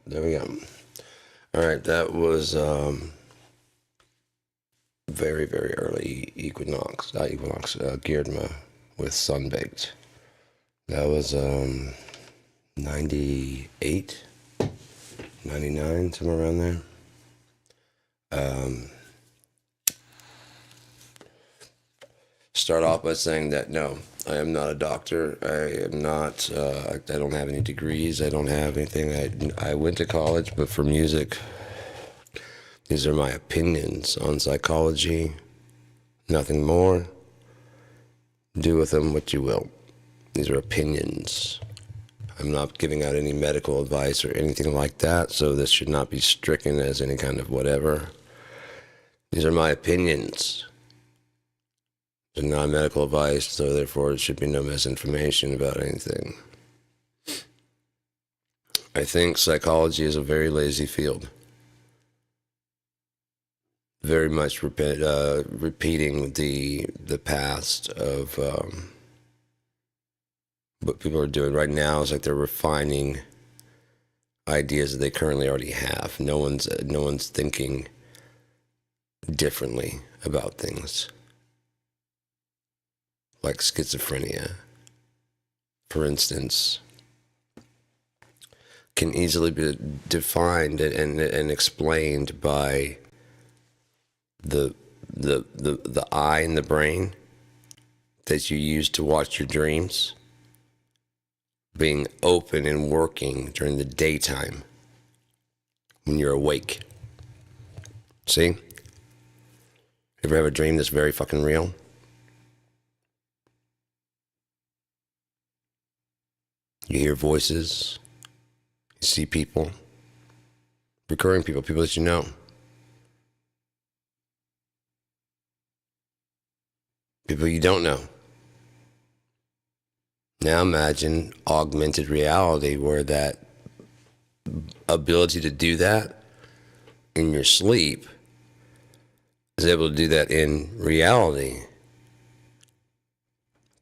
There we go. All right, that was very, very early Geardma with Sunbaked. That was 98, 99, somewhere around there. Start off by saying that no, I am not a doctor. I am not. I don't have any degrees. I don't have anything. I went to college, but for music, these are my opinions on psychology. Nothing more. Do with them what you will. These are opinions. I'm not giving out any medical advice or anything like that, so this should not be stricken as any kind of whatever. These are my opinions. It's not medical advice, so therefore it should be no misinformation about anything. I think psychology is a very lazy field. Very much repeating the past of what people are doing right now. Is like they're refining ideas that they currently already have. No one's thinking differently about things. Like schizophrenia, for instance, can easily be defined and explained by the eye and the brain that you use to watch your dreams being open and working during the daytime when you're awake. See? Ever have a dream that's very fucking real? You hear voices, you see people, recurring people that you know. People you don't know. Now imagine augmented reality where that ability to do that in your sleep is able to do that in reality.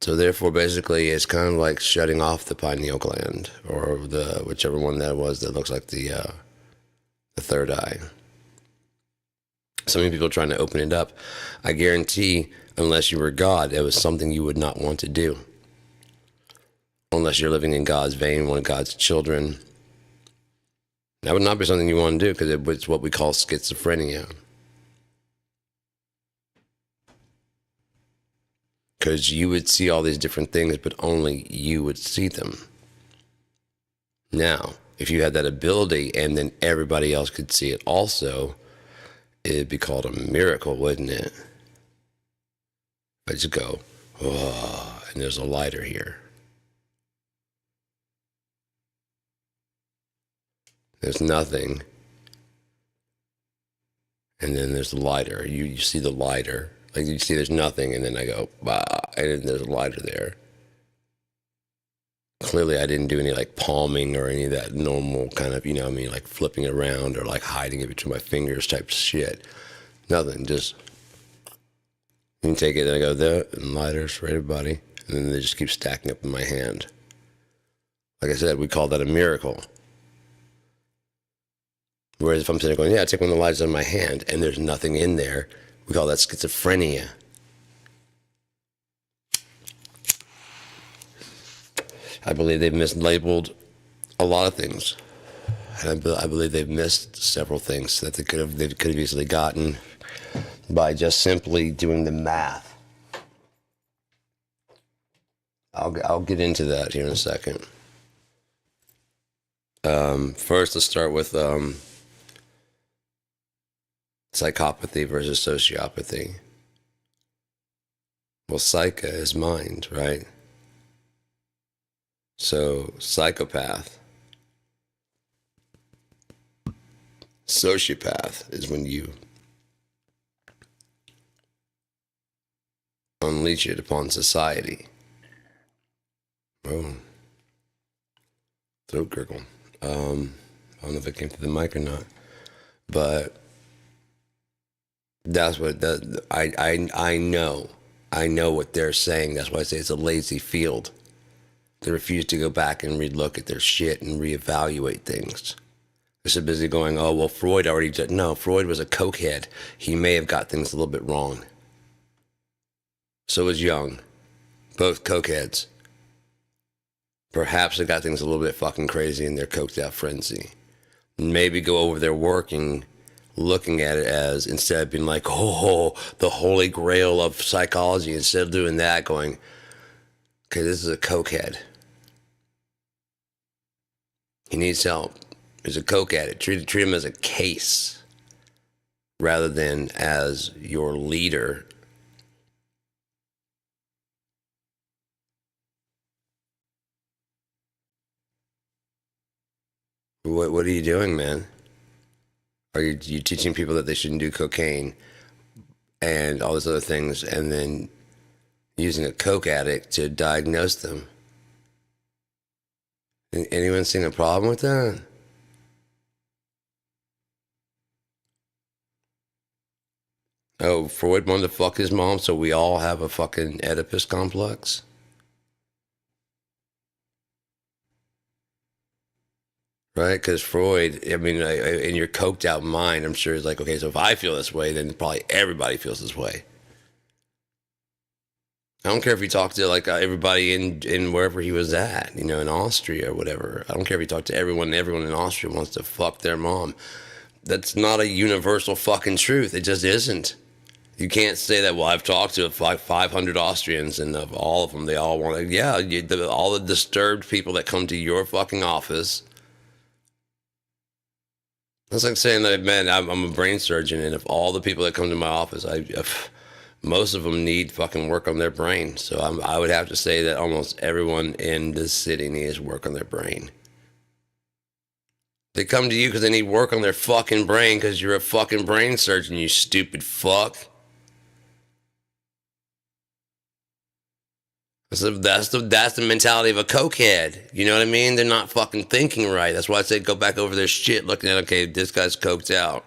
So therefore, basically, it's kind of like shutting off the pineal gland, or the whichever one that was that looks like the third eye. So many people are trying to open it up. I guarantee, unless you were God, it was something you would not want to do. Unless you're living in God's vein, one of God's children. That would not be something you want to do, because it's what we call schizophrenia. Because you would see all these different things, but only you would see them. Now, if you had that ability and then everybody else could see it also, it'd be called a miracle, wouldn't it? I just go, oh, and there's a lighter here. There's nothing. And then there's the lighter. You see the lighter. Like you see there's nothing, and then I go, bah, and then there's a lighter there. Clearly I didn't do any like palming or any of that normal kind of, like flipping it around or like hiding it between my fingers type shit. Nothing, just, you can take it, and I go, there, and lighters for everybody. And then they just keep stacking up in my hand. Like I said, we call that a miracle. Whereas if I'm sitting there going, yeah, I take one of the lighters out of my hand, and there's nothing in there, we call that schizophrenia. I believe they've mislabeled a lot of things. And I believe they've missed several things that they could have easily gotten by just simply doing the math. I'll get into that here in a second. First, let's start with psychopathy versus sociopathy. Well, psyche is mind, right? So, psychopath. Sociopath is when you unleash it upon society. Oh. Throat gurgle. I don't know if it came through the mic or not. But that's what I know. I know what they're saying. That's why I say it's a lazy field. They refuse to go back and relook at their shit and reevaluate things. They're so busy going, oh, well, Freud already did. No, Freud was a cokehead. He may have got things a little bit wrong. So was Jung. Both cokeheads. Perhaps they got things a little bit fucking crazy in their coked out frenzy. Maybe go over there working, looking at it as, instead of being like, oh, the holy grail of psychology, instead of doing that, going, okay, this is a cokehead. He needs help. He's a coke addict. Treat him as a case rather than as your leader. What are you doing, man? Are you teaching people that they shouldn't do cocaine and all those other things, and then using a coke addict to diagnose them? Anyone seen a problem with that? Oh, Freud wanted to fuck his mom, so we all have a fucking Oedipus complex? Right? Because Freud, I mean, in your coked out mind, I'm sure it's like, okay, so if I feel this way, then probably everybody feels this way. I don't care if you talk to like everybody in wherever he was at, you know, in Austria or whatever. I don't care if you talk to everyone. Everyone in Austria wants to fuck their mom. That's not a universal fucking truth. It just isn't. You can't say that. Well, I've talked to like 500 Austrians, and of all of them, they all want to. Yeah, all the disturbed people that come to your fucking office. That's like saying that, man, I'm a brain surgeon, and if all the people that come to my office, most of them need fucking work on their brain. So I would have to say that almost everyone in this city needs work on their brain. They come to you because they need work on their fucking brain because you're a fucking brain surgeon, you stupid fuck. So that's the mentality of a cokehead. You know what I mean? They're not fucking thinking right. That's why I say go back over their shit, looking at, okay, this guy's coked out.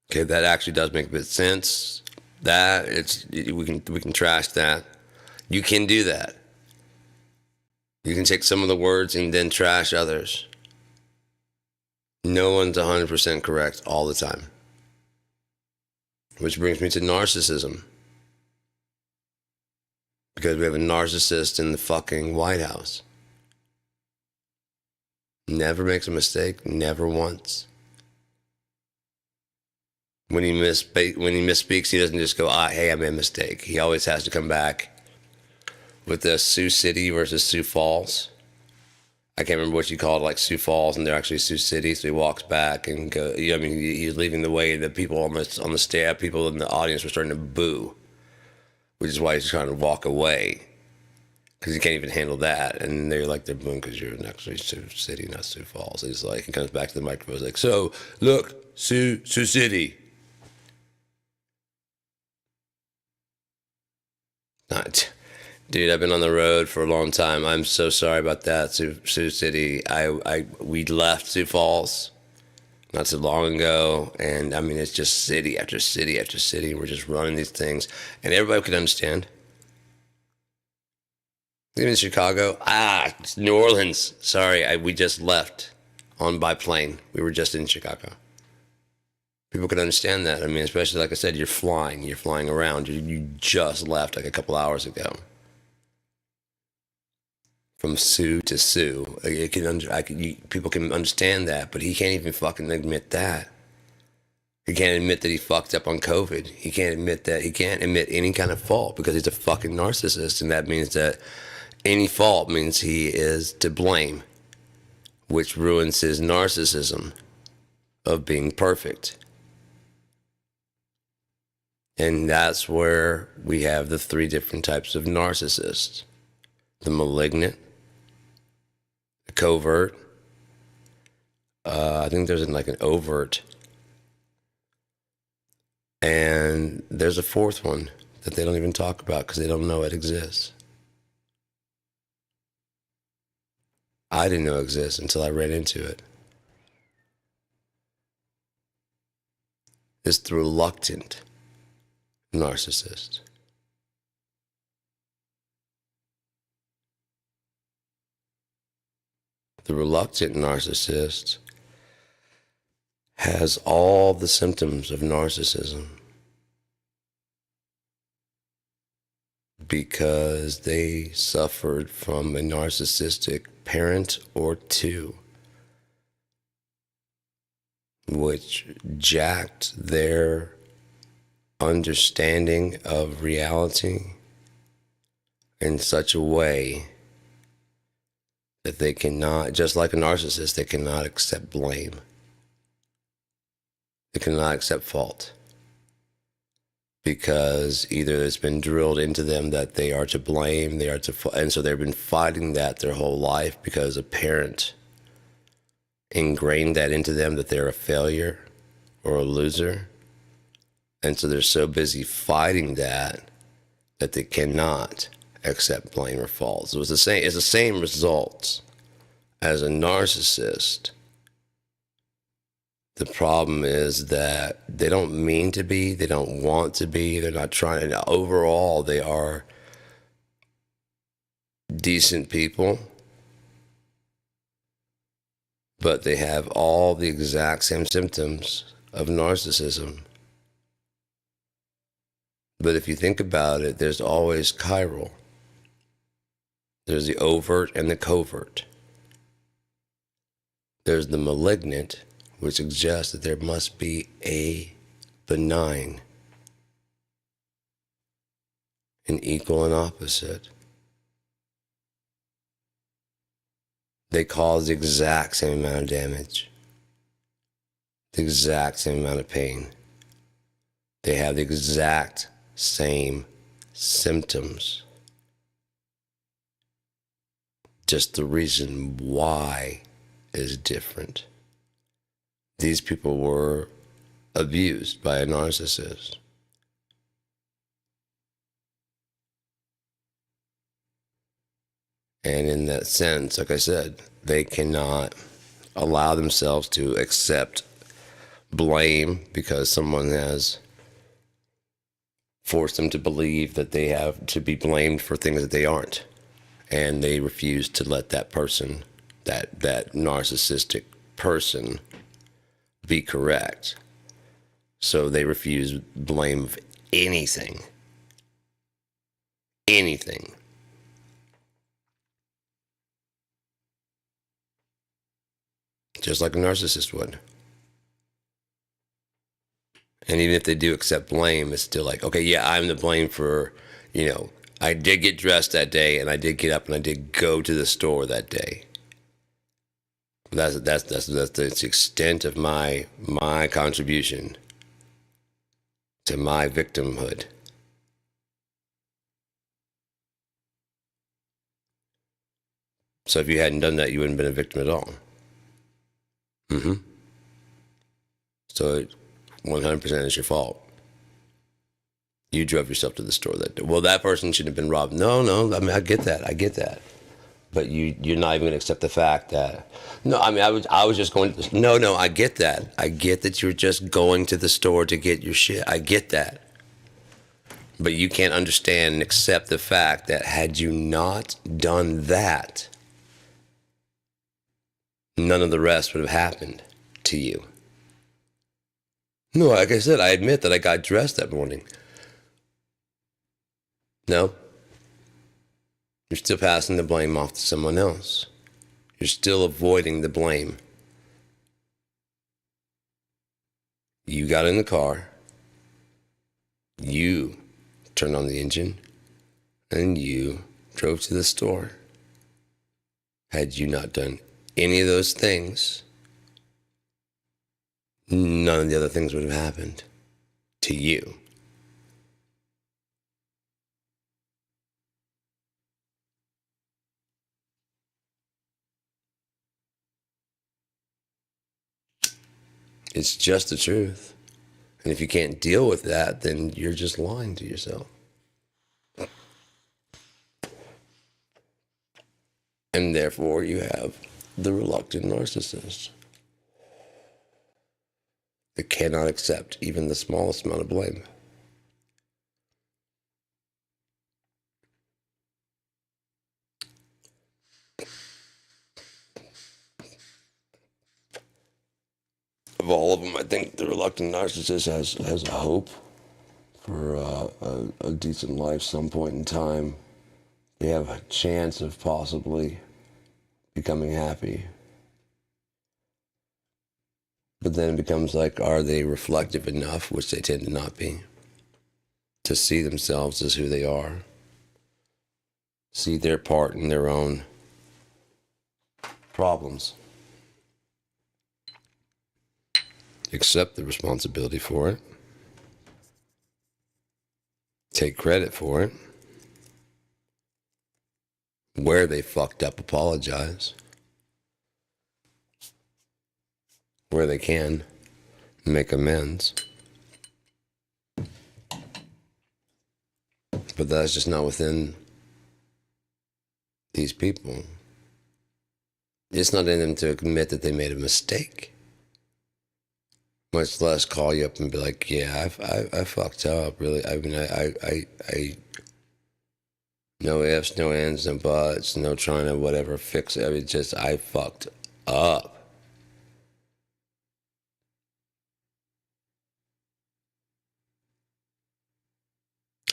Okay, that actually does make a bit of sense. We can trash that. You can do that. You can take some of the words and then trash others. No one's 100% correct all the time. Which brings me to narcissism. Because we have a narcissist in the fucking White House. Never makes a mistake, never once. When he misspeaks, he doesn't just go, hey, I made a mistake. He always has to come back with the Sioux City versus Sioux Falls. I can't remember what you called it, like Sioux Falls, and they're actually Sioux City. So he walks back and go. I mean, he's leaving the way. The people on the staff, people in the audience were starting to boo, which is why he's trying to walk away because he can't even handle that. And they're booing because you're actually Sioux City, not Sioux Falls. And he's like, he comes back to the microphone. He's like, so look, Sioux City. Not, dude, I've been on the road for a long time. I'm so sorry about that, Sioux City. We left Sioux Falls not so long ago, and I mean it's just city after city after city. We're just running these things, and everybody could understand. Even in Chicago, it's New Orleans. Sorry, we just left by plane. We were just in Chicago. People could understand that. I mean, especially like I said, you're flying around. You just left like a couple hours ago. From Sioux to Sioux. People can understand that, but he can't even fucking admit that. He can't admit that he fucked up on COVID. He can't admit any kind of fault because he's a fucking narcissist, and that means that any fault means he is to blame, which ruins his narcissism of being perfect. And that's where we have the three different types of narcissists. The malignant, the covert, I think there's like an overt, and there's a fourth one that they don't even talk about because they don't know it exists. I didn't know it exists until I ran into it. It's the reluctant narcissist. The reluctant narcissist has all the symptoms of narcissism because they suffered from a narcissistic parent or two, which jacked their understanding of reality in such a way that they cannot, just like a narcissist, they cannot accept blame. They cannot accept fault. Because either it's been drilled into them that they are to blame, and so they've been fighting that their whole life because a parent ingrained that into them that they're a failure or a loser. And so they're so busy fighting that they cannot accept blame or fault. So it's the same results as a narcissist. The problem is that they don't mean to be, they don't want to be, they're not trying, and overall they are decent people, but they have all the exact same symptoms of narcissism. But if you think about it, there's always chiral. There's the overt and the covert. There's the malignant, which suggests that there must be a benign, an equal and opposite. They cause the exact same amount of damage, the exact same amount of pain. They have the exact same symptoms. Just the reason why is different. These people were abused by a narcissist. And in that sense, like I said, they cannot allow themselves to accept blame because someone has forced them to believe that they have to be blamed for things that they aren't. And they refuse to let that person, that narcissistic person, be correct. So they refuse blame of anything. Anything. Just like a narcissist would. And even if they do accept blame, it's still like, okay, yeah, I'm the blame for, I did get dressed that day and I did get up and I did go to the store that day. That's the extent of my contribution to my victimhood. So if you hadn't done that, you wouldn't have been a victim at all. So 100% is your fault. You drove yourself to the store that day. Well, that person shouldn't have been robbed. No, I mean, I get that. But you're not even going to accept the fact that, no, I mean, I was just going to the, no, I get that. I get that you're just going to the store to get your shit. I get that. But you can't understand and accept the fact that had you not done that, none of the rest would have happened to you. No, like I said, I admit that I got dressed that morning. No. You're still passing the blame off to someone else. You're still avoiding the blame. You got in the car. You turned on the engine. And you drove to the store. Had you not done any of those things, none of the other things would have happened to you. It's just the truth. And if you can't deal with that, then you're just lying to yourself. And therefore, you have the reluctant narcissist that cannot accept even the smallest amount of blame. think the reluctant narcissist has a hope for a decent life some point in time. They have a chance of possibly becoming happy. But then it becomes like, are they reflective enough, which they tend to not be, to see themselves as who they are, see their part in their own problems, accept the responsibility for it, take credit for it, where they fucked up, apologize, where they can, make amends. But that's just not within these people. It's not in them to admit that they made a mistake. Much less call you up and be like, yeah, I fucked up, really. I mean, I no ifs, no ands, no buts, no trying to whatever fix it. I mean, just, I fucked up.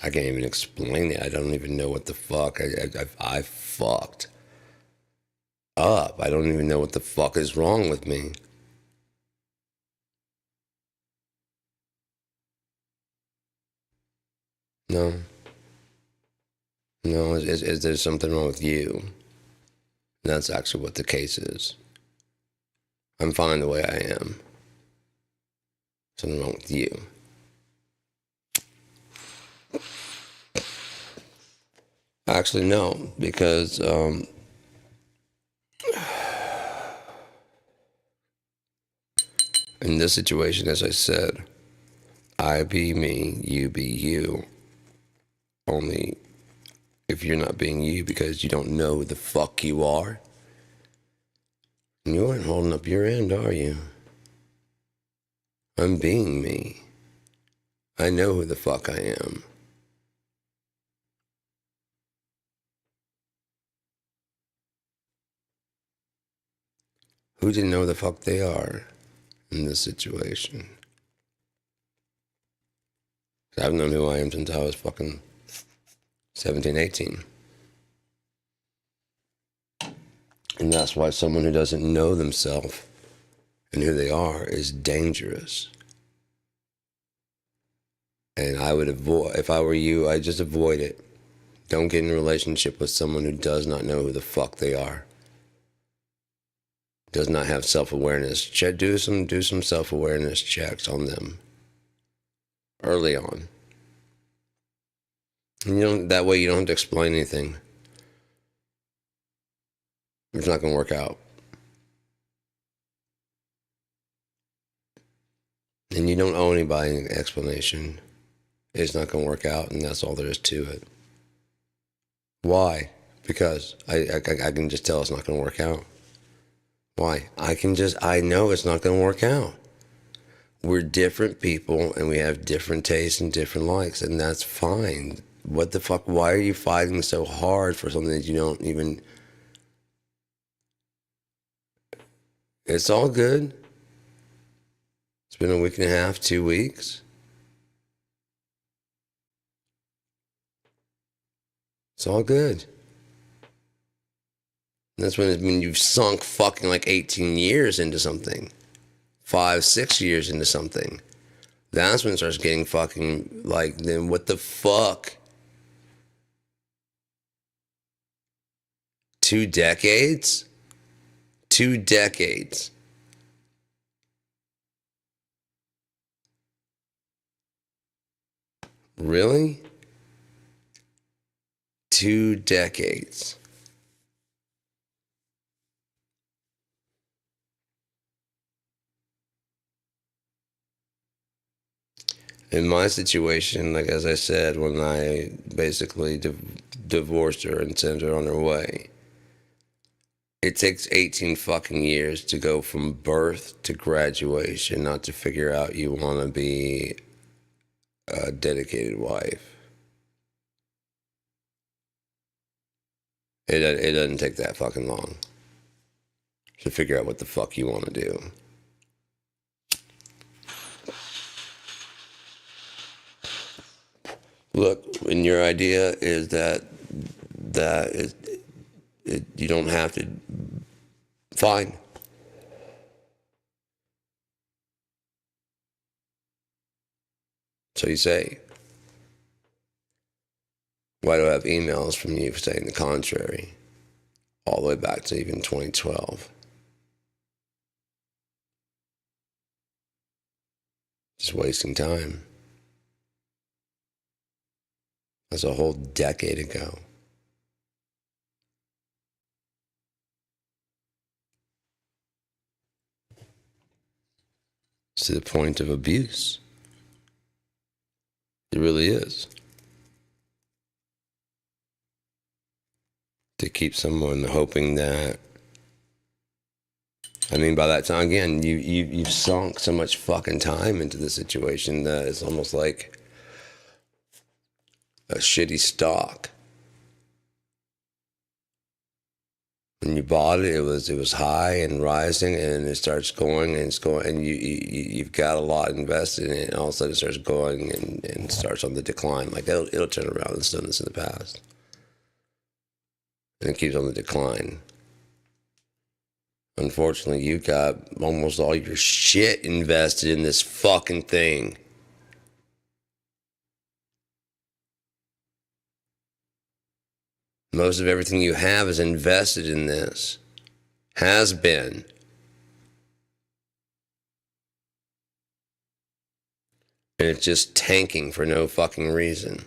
I can't even explain it. I don't even know what the fuck. I fucked up. I don't even know what the fuck is wrong with me. No. No, is there something wrong with you? And that's actually what the case is. I'm fine the way I am. Something wrong with you. Actually, no, because in this situation, as I said, I be me, you be you. Only if you're not being you because you don't know who the fuck you are, you aren't holding up your end, are you? I'm being me. I know who the fuck I am. Who didn't know who the fuck they are in this situation? I've known who I am since I was fucking 17, 18. And that's why someone who doesn't know themselves and who they are is dangerous. And I would avoid, if I were you, I'd just avoid it. Don't get in a relationship with someone who does not know who the fuck they are. Does not have self-awareness. Do some self-awareness checks on them early on. And that way you don't have to explain anything. It's not going to work out. And you don't owe anybody an explanation. It's not going to work out, and that's all there is to it. Why? Because I can just tell it's not going to work out. Why? I know it's not going to work out. We're different people, and we have different tastes and different likes, and that's fine. What the fuck? Why are you fighting so hard for something that you don't even... It's all good. It's been a week and a half, 2 weeks. It's all good. And that's when you've sunk fucking like 18 years into something. 5, 6 years into something. That's when it starts getting fucking like, then what the fuck? 2 decades? 2 decades. Really? 2 decades. In my situation, like as I said, when I basically divorced her and sent her on her way, it takes 18 fucking years to go from birth to graduation, not to figure out you want to be a dedicated wife. It doesn't take that fucking long to figure out what the fuck you want to do. Look, and your idea is that you don't have to. Fine. So you say. Why do I have emails from you saying the contrary? All the way back to even 2012. Just wasting time. That's a whole decade ago. It's to the point of abuse. It really is. To keep someone hoping that. I mean, by that time, again, you've sunk so much fucking time into the situation that it's almost like a shitty stock. When you bought it, it was high and rising, and it starts going and it's going, and you've got a lot invested in it, and all of a sudden it starts going and starts on the decline. Like it'll turn around. It's done this in the past, and it keeps on the decline. Unfortunately, you got almost all your shit invested in this fucking thing. Most of everything you have is invested in this. Has been. And it's just tanking for no fucking reason.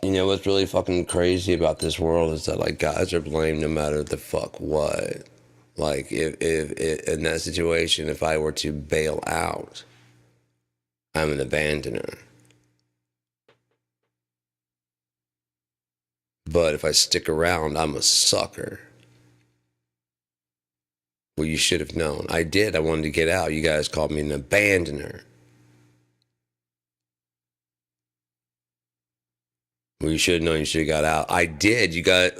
You know what's really fucking crazy about this world is that like guys are blamed no matter the fuck what. Like if in that situation, if I were to bail out, I'm an abandoner. But if I stick around, I'm a sucker. Well, you should have known. I did. I wanted to get out. You guys called me an abandoner. Well, you should have known. You should have got out. I did. You got.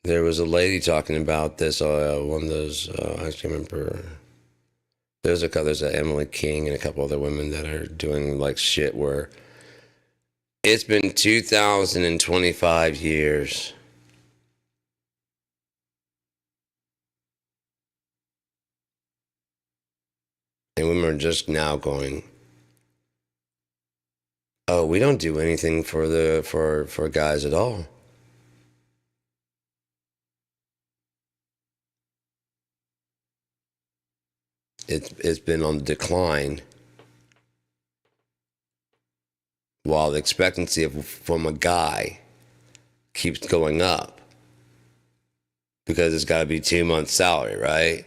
There was a lady talking about this. One of those. I can't remember. There's a Emily King and a couple other women that are doing like shit where it's been 2025 years. And women are just now going, oh, we don't do anything for guys at all. It's been on the decline while the expectancy from a guy keeps going up because it's got to be 2 months' salary, right?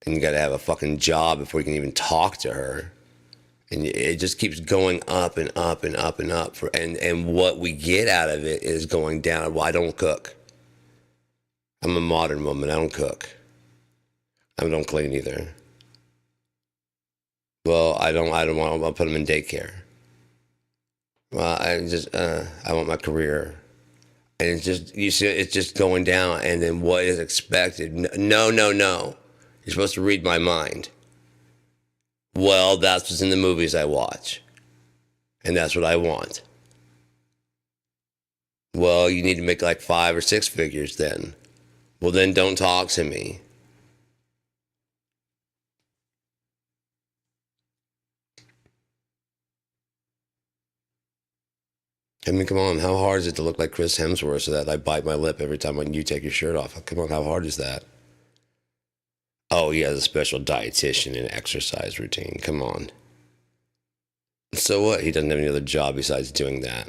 And you got to have a fucking job before you can even talk to her. And it just keeps going up and up and up and up. And what we get out of it is going down. Well, I don't cook. I'm a modern woman. I don't cook. I don't clean either. Well, I don't want to put them in daycare. Well, I want my career. And it's just, you see, it's just going down. And then what is expected? No. You're supposed to read my mind. Well, that's what's in the movies I watch. And that's what I want. Well, you need to make like 5 or 6 figures then. Well, then don't talk to me. I mean, come on, how hard is it to look like Chris Hemsworth so that I bite my lip every time when you take your shirt off? Come on, how hard is that? Oh, he has a special dietitian and exercise routine. Come on. So what? He doesn't have any other job besides doing that.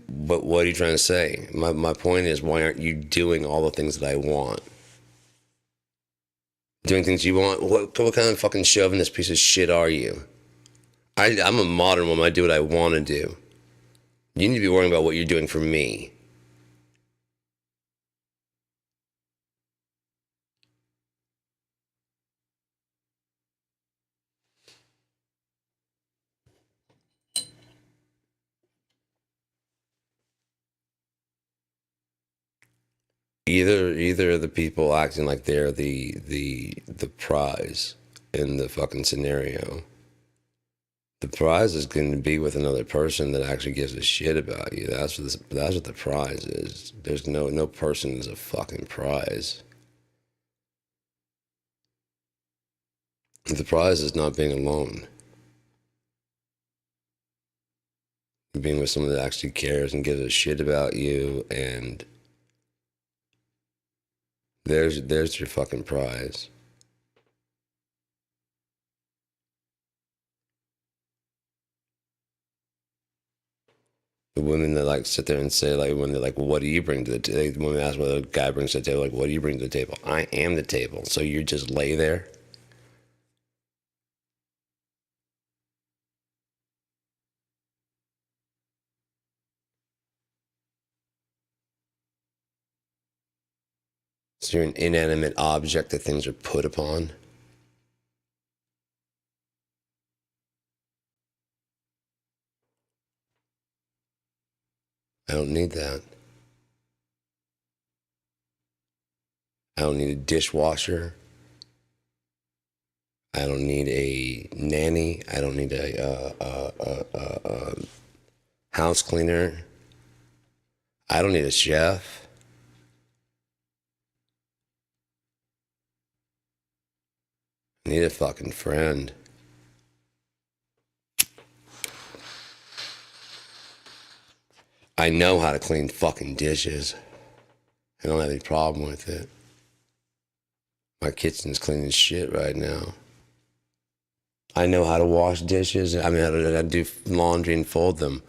But what are you trying to say? My point is, why aren't you doing all the things that I want? Doing things you want? What kind of fucking chauvinist piece of shit are you? I'm a modern woman. I do what I want to do. You need to be worrying about what you're doing for me. Either of the people acting like they're the prize in the fucking scenario. The prize is going to be with another person that actually gives a shit about you. That's what the prize is. There's no person is a fucking prize. The prize is not being alone. Being with someone that actually cares and gives a shit about you, and there's your fucking prize. The women that like sit there and say, like, when they're like, well, what do you bring to the table? The women ask what the guy brings to the table, like, what do you bring to the table? I am the table. So you just lay there? So you're an inanimate object that things are put upon? I don't need that. I don't need a dishwasher. I don't need a nanny. I don't need a house cleaner. I don't need a chef. I need a fucking friend. I know how to clean fucking dishes. I don't have any problem with it. My kitchen's clean as shit right now. I know how to wash dishes. I mean, how to do laundry and fold them.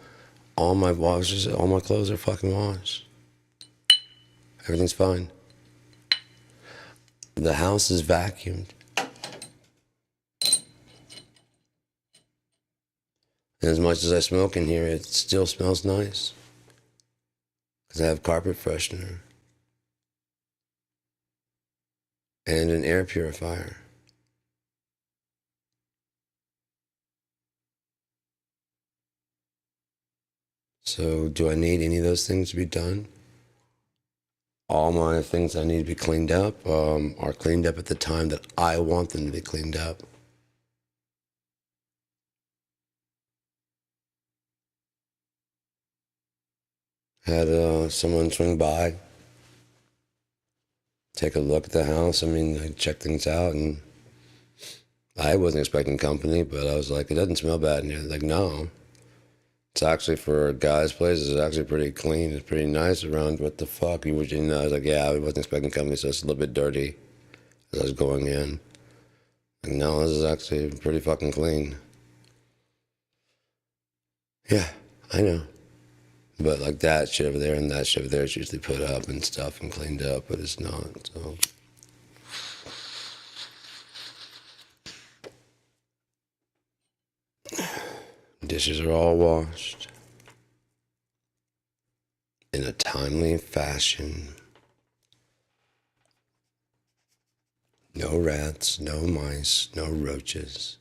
All my clothes are fucking washed. Everything's fine. The house is vacuumed. And as much as I smoke in here, it still smells nice. Because I have carpet freshener. And an air purifier. So do I need any of those things to be done? All my things I need to be cleaned up are cleaned up at the time that I want them to be cleaned up. Had someone swing by, take a look at the house. I mean, I check things out, and I wasn't expecting company, but I was like, it doesn't smell bad in here. Like, no. It's actually, for a guy's place, it's actually pretty clean. It's pretty nice around. What the fuck? I was like, yeah, I wasn't expecting company, so it's a little bit dirty as I was going in. Like, no, this is actually pretty fucking clean. Yeah, I know. But like that shit over there and that shit over there is usually put up and stuff and cleaned up, but it's not, so. Dishes are all washed in a timely fashion. No rats, no mice, no roaches.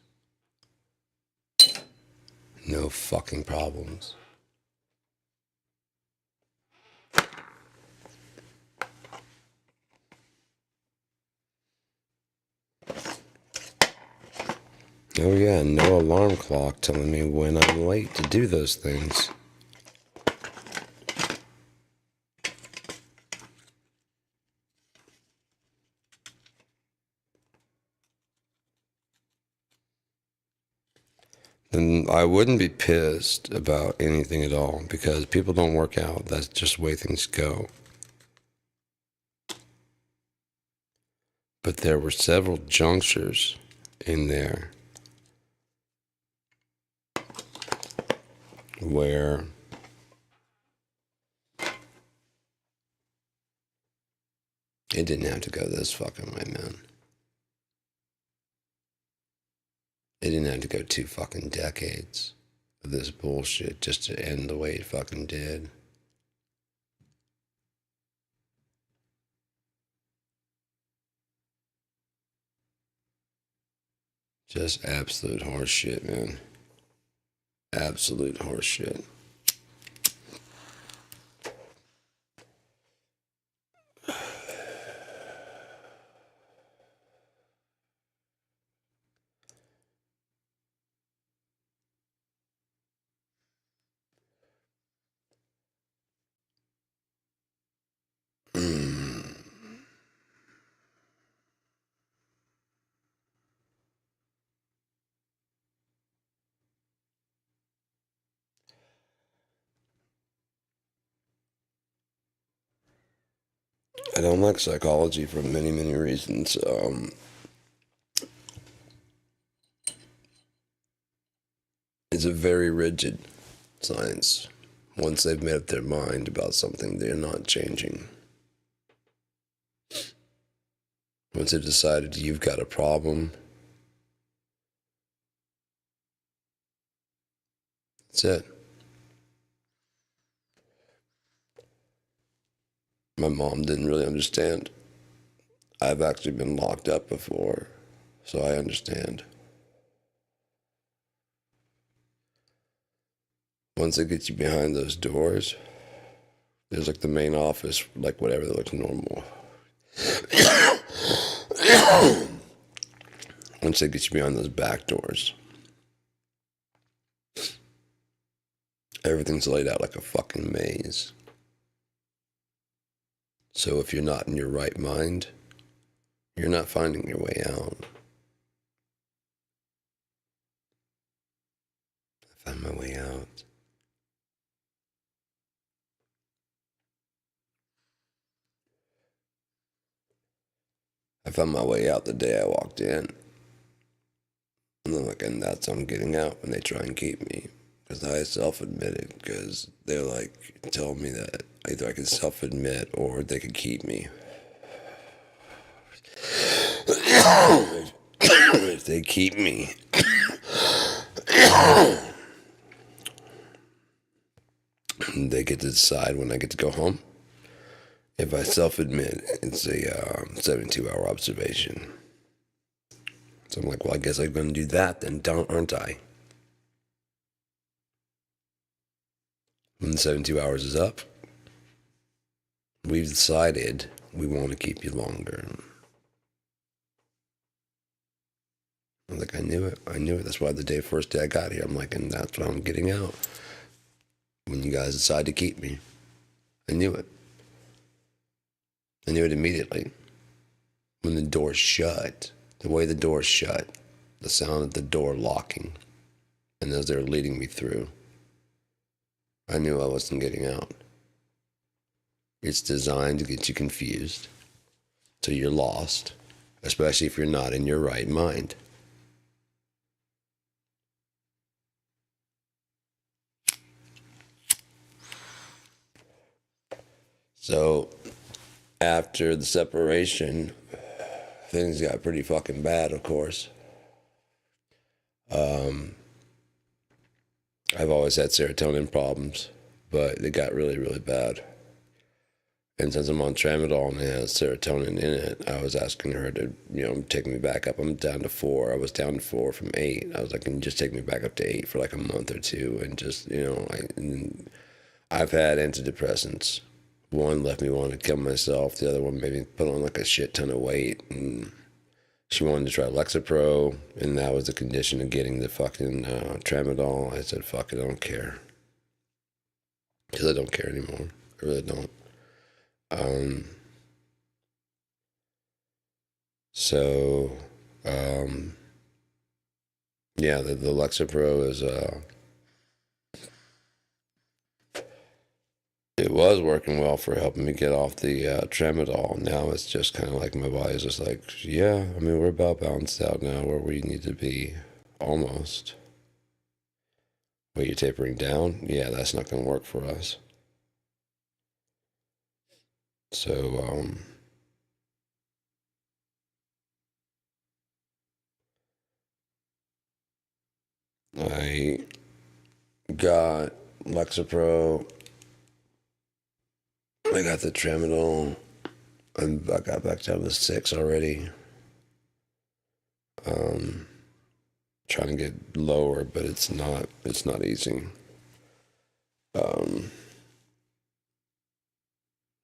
No fucking problems. Oh yeah, no alarm clock telling me when I'm late to do those things. Then I wouldn't be pissed about anything at all, because people don't work out. That's just the way things go. But there were several junctures in there where it didn't have to go this fucking way, man. It didn't have to go 2 fucking decades of this bullshit just to end the way it fucking did. Just absolute horse shit, man. Absolute horse shit. I don't like psychology for many, many reasons. It's a very rigid science. Once they've made up their mind about something, they're not changing. Once they've decided you've got a problem, that's it. My mom didn't really understand. I've actually been locked up before, so I understand. Once they get you behind those doors, there's like the main office, like whatever that looks normal. Once they get you behind those back doors, everything's laid out like a fucking maze. So if you're not in your right mind, you're not finding your way out. I found my way out. I found my way out the day I walked in. And I'm like, and that's how I'm getting out when they try and keep me. Because I self-admitted, because they're like telling me that either I can self-admit or they could keep me. If they keep me, they get to decide when I get to go home. If I self-admit, it's a 72-hour observation. So I'm like, well, I guess I'm going to do that then, aren't I? When the 72 hours is up, we've decided we want to keep you longer. I'm like, I knew it. That's why the first day I got here, I'm like, and that's why I'm getting out. When you guys decide to keep me, I knew it. I knew it immediately. When the door shut, the way the door shut, the sound of the door locking, and as they were leading me through, I knew I wasn't getting out. It's designed to get you confused, so you're lost, especially if you're not in your right mind. So, after the separation, things got pretty fucking bad, of course. I've always had serotonin problems, but it got really, really bad. And since I'm on tramadol and it has serotonin in it, I was asking her to, take me back up. I'm down to 4. I was down to 4 from 8. I was like, can you just take me back up to 8 for like a month or two? And just, I've had antidepressants. One left me wanting to kill myself. The other one made me put on like a shit ton of weight. And she wanted to try Lexapro, and that was the condition of getting the fucking tramadol. I said, fuck it, I don't care. Because I don't care anymore. I really don't. Yeah, the Lexapro is, it was working well for helping me get off the tramadol. Now it's just kind of like my body's just like, yeah, I mean, we're about balanced out now where we need to be, almost. Wait, you're tapering down? Yeah, that's not going to work for us. So, I got Lexapro. I got the tramadol. I got back down to 6 already. Trying to get lower, but it's not easy.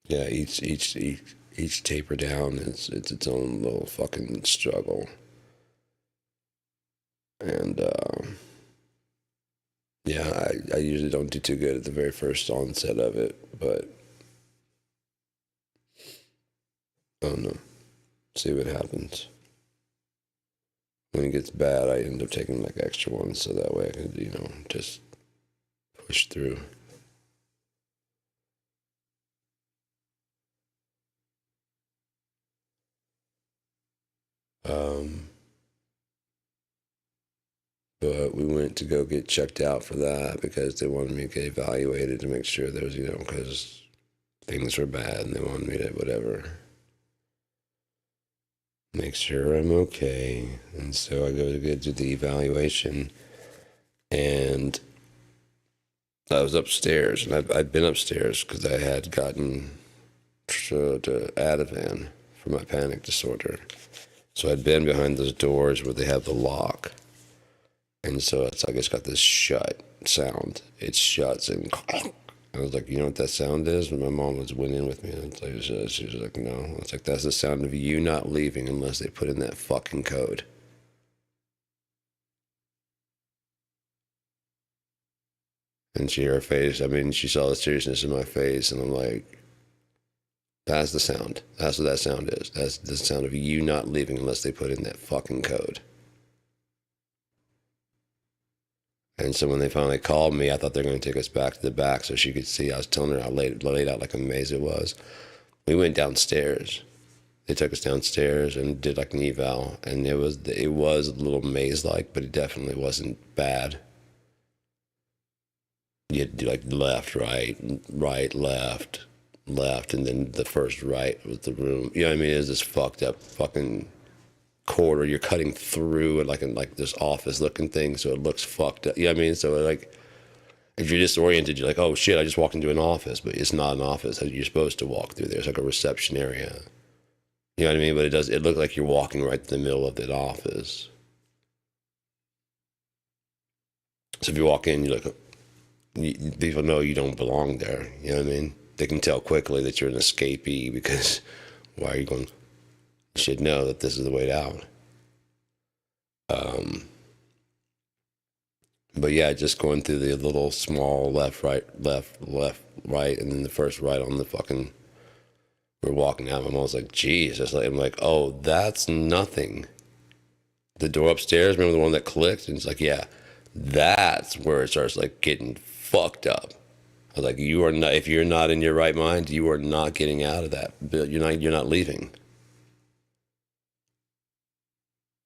Yeah, each taper down is it's its own little fucking struggle. And yeah, I usually don't do too good at the very first onset of it, but I don't know. See what happens. When it gets bad, I end up taking like extra ones so that way I can, just push through. But we went to go get checked out for that because they wanted me to get evaluated to make sure there was, because things were bad and they wanted me to, whatever, make sure I'm okay. And so I go to get to the evaluation, and I was upstairs, and I'd been upstairs because I had gotten to Ativan for my panic disorder. So I'd been behind those doors where they have the lock. And so it's like it's got this shut sound. It shuts, and I was like, you know what that sound is? And my mom went in with me, and she was like, no. It's like, that's the sound of you not leaving unless they put in that fucking code. And her face, she saw the seriousness in my face, and I'm like, that's the sound. That's what that sound is. That's the sound of you not leaving unless they put in that fucking code. And so when they finally called me, I thought they were going to take us back to the back so she could see. I was telling her how laid out like a maze it was. We went downstairs. They took us downstairs and did like an eval, and it was a little maze-like, but it definitely wasn't bad. You had to do like left, right, left, and then the first right was the room. You know what I mean? It was this fucked up fucking corridor. You're cutting through and like this office looking thing, so it looks fucked up. You know what I mean? So like, if you're disoriented, you're like, oh shit, I just walked into an office, but it's not an office. You're supposed to walk through there. It's like a reception area. You know what I mean? But it looked like you're walking right in the middle of that office. So if you walk in, you're like, people know you don't belong there. You know what I mean? They can tell quickly that you're an escapee because why are you going? You should know that this is the way out. But yeah, just going through the little small left, right, and then the first right on the fucking. We're walking out. My mom's like, geez. I'm like, oh, that's nothing. The door upstairs, remember the one that clicked? And it's like, yeah, that's where it starts like getting fucked up. I was like, you are not. If you're not in your right mind, you are not getting out of that. You're not leaving.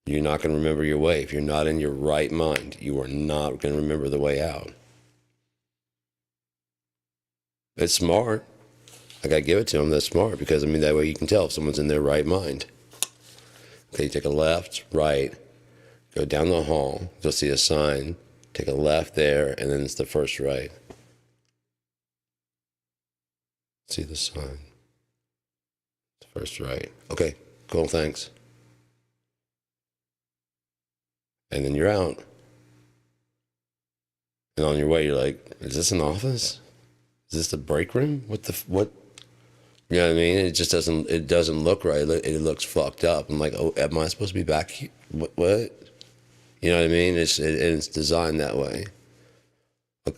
You're not going to remember your way. If you're not in your right mind, you are not going to remember the way out. It's smart. Like, I give it to them, that's smart, because, that way you can tell if someone's in their right mind. Okay, you take a left, right, go down the hall, you'll see a sign, take a left there, and then it's the first right. See the sign. First right. Okay, cool, thanks. And then you're out. And on your way, you're like, is this an office? Is this the break room? What? You know what I mean? It just doesn't look right. It looks fucked up. I'm like, oh, am I supposed to be back here? What? You know what I mean? It's designed that way.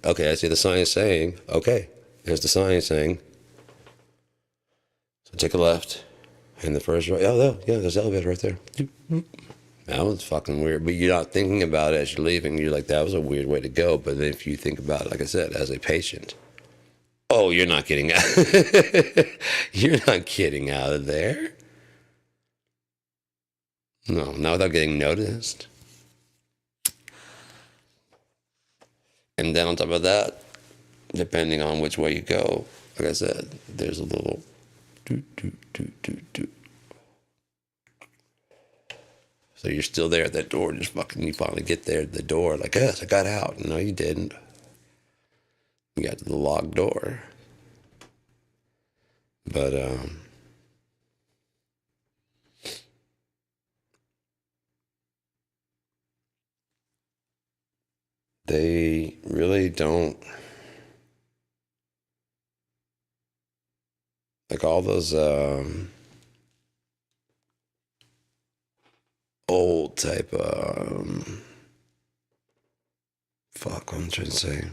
Okay, I see the sign saying, okay, there's the sign saying, so take a left, and the first right, oh, yeah, there's the elevator right there. That was fucking weird, but you're not thinking about it as you're leaving. You're like, that was a weird way to go. But then if you think about it, like I said, as a patient, oh, you're not getting out. You're not getting out of there. No, not without getting noticed. And then on top of that, depending on which way you go, like I said, there's a little do. So you're still there at that door, you finally get there at the door, like, yes, I got out. No, you didn't. You got to the locked door. But, they really don't, like all those, old type, fuck, what I'm trying to say,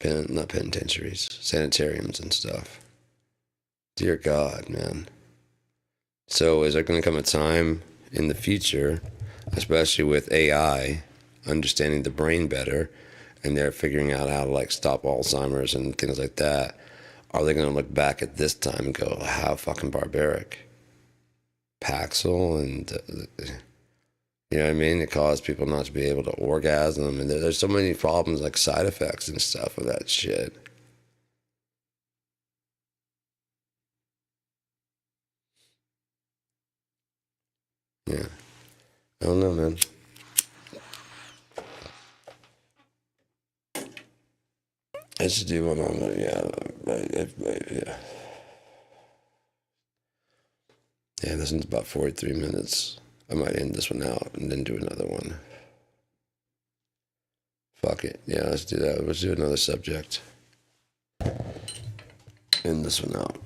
not penitentiaries, sanitariums and stuff. Dear God, man. So is there going to come a time in the future, especially with AI understanding the brain better, and they're figuring out how to like stop Alzheimer's and things like that, are they going to look back at this time and go, how fucking barbaric? Paxil and you know what I mean? It causes people not to be able to orgasm, and there's so many problems like side effects and stuff with that shit. Yeah, I don't know, man. I should do one on the yeah. Yeah, this one's about 43 minutes. I might end this one out and then do another one. Fuck it. Yeah, let's do that. Let's do another subject. End this one out.